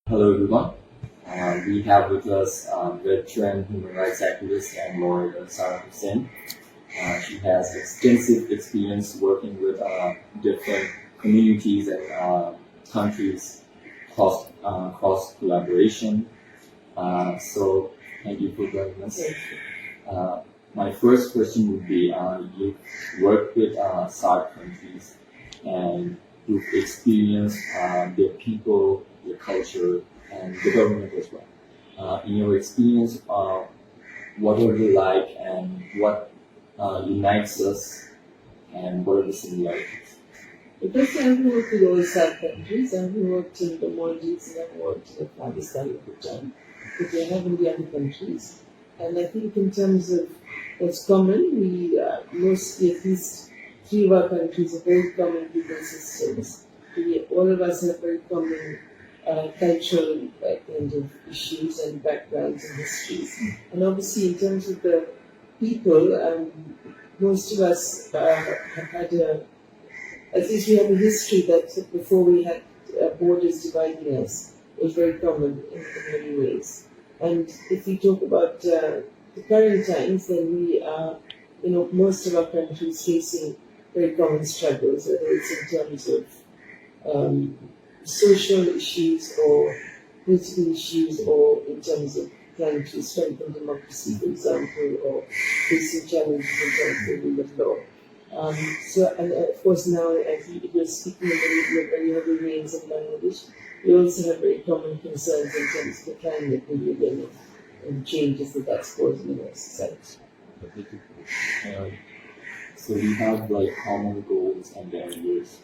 Hello, everyone. We have with us veteran human rights activist and lawyer Sara Hossain. She has extensive experience working with different communities and countries cross collaboration. So, thank you for joining us. My first question would be: you work with SARC countries, and you've experienced their people, their culture, and the government as well. In your experience, what are they like, and what unites us, and what are the similarities? Because I've worked with all South countries, I've worked in the Maldives and I've worked in Pakistan at the time, but I have in the other countries. And I think in terms of what's common, we mostly, at least three of our countries, have very common legal systems. All of us have very common cultural kind of issues and backgrounds and histories. And obviously, in terms of the people, most of us have had at least we have a history that before we had borders dividing us was very common in many ways. And if we talk about the current times, then we are, most of our countries facing very common struggles, whether it's in terms of social issues or political issues or in terms of trying to strengthen democracy, for example, or facing challenges in terms of the rule of law. And of course now, as we're speaking in the very heavy rains in Bangladesh, we also have very common concerns in terms of the climate and changes that's causing in our society. So we have like common goals and barriers.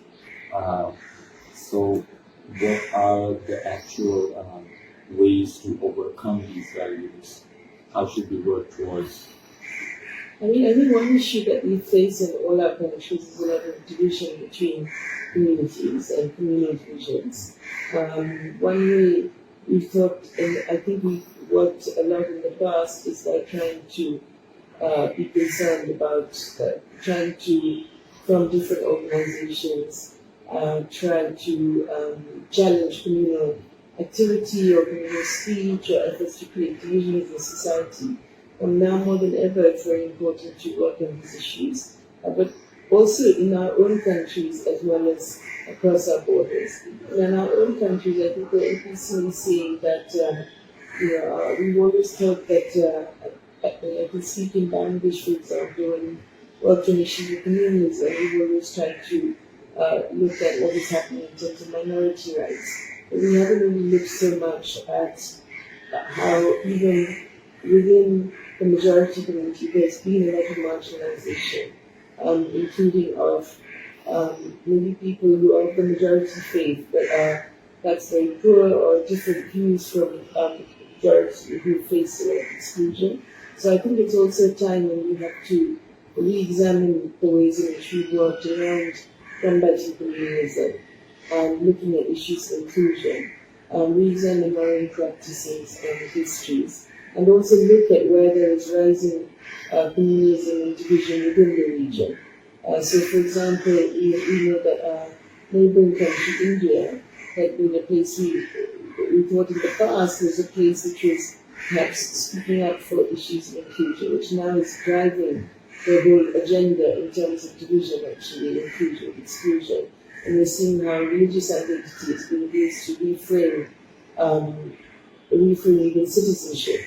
So what are the actual ways to overcome these barriers? How should we work towards? I think one issue that we face in all our countries is a lot of division between communities and communal divisions. One way we've talked, and I think we've worked a lot in the past, is like trying to be concerned about trying to, from different organizations, trying to challenge communal activity or communal speech or efforts to create division in the society. And now more than ever, it's very important to work on these issues, but also in our own countries as well as across our borders. And in our own countries, I think we're increasingly seeing that we've always thought that I can speak in Bangladesh, for example, and worked on issues of communalism. We've always tried to look at what is happening in terms of minority rights. But we haven't really looked so much at how even within the majority community there's been a lot of marginalization, including of maybe people who are of the majority faith but that's very poor or different views from majority who face a lot of exclusion. So I think it's also a time when we have to re-examine the ways in which we worked around combating communalism and looking at issues of inclusion, re-examine our own practices and histories, and also look at where there is rising communalism and division within the region. So, for example, we know that our neighboring country, India, had been a place we thought in the past was a place which was perhaps speaking up for issues of inclusion, which now is driving the whole agenda in terms of division, actually, inclusion, exclusion. And we're seeing how religious identity is being used to reframe even citizenship.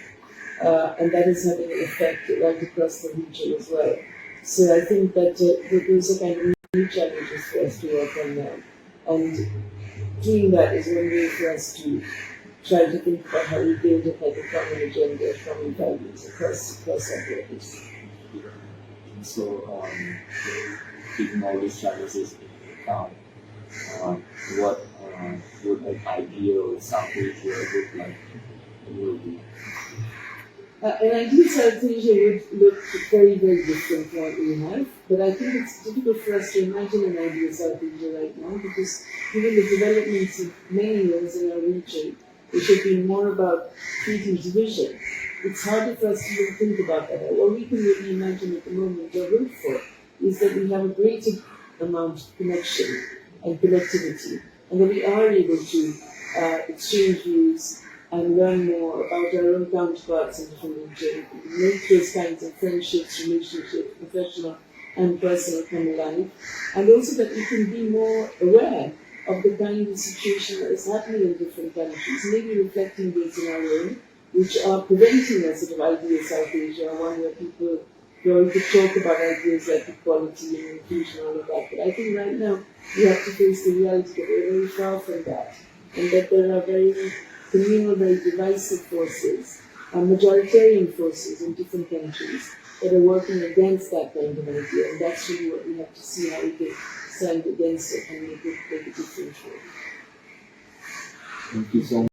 And that is having an effect right across the region as well. So I think that those are kind of new challenges for us to work on now. And doing that is one way for us to try to think about how we build a kind of common agenda, common values across our borders. So, keeping all these challenges into account, what would an ideal South Asia look like in your view? An ideal South Asia would look very, very different from what we have, but I think it's difficult for us to imagine an ideal South Asia right now because given the developments of many years in our region, which have been more about treating division, it's harder for us to even think about that. What we can really imagine at the moment or hope for is that we have a greater amount of connection and connectivity, and that we are able to exchange views, and learn more about our own counterparts in different regions, make those kinds of friendships, relationships, professional and personal come alive, and also that we can be more aware of the kind of situation that is happening in different countries, maybe reflecting those in our own, which are preventing a sort of ideal South Asia, one where people we could talk about ideas like equality and inclusion and all of that. But I think right now we have to face the reality that we're very far from that, and that there are very communal, very divisive forces, majoritarian forces in different countries that are working against that kind of idea. And that's really what we have to see, how we can stand against it and make a difference. Thank you so much.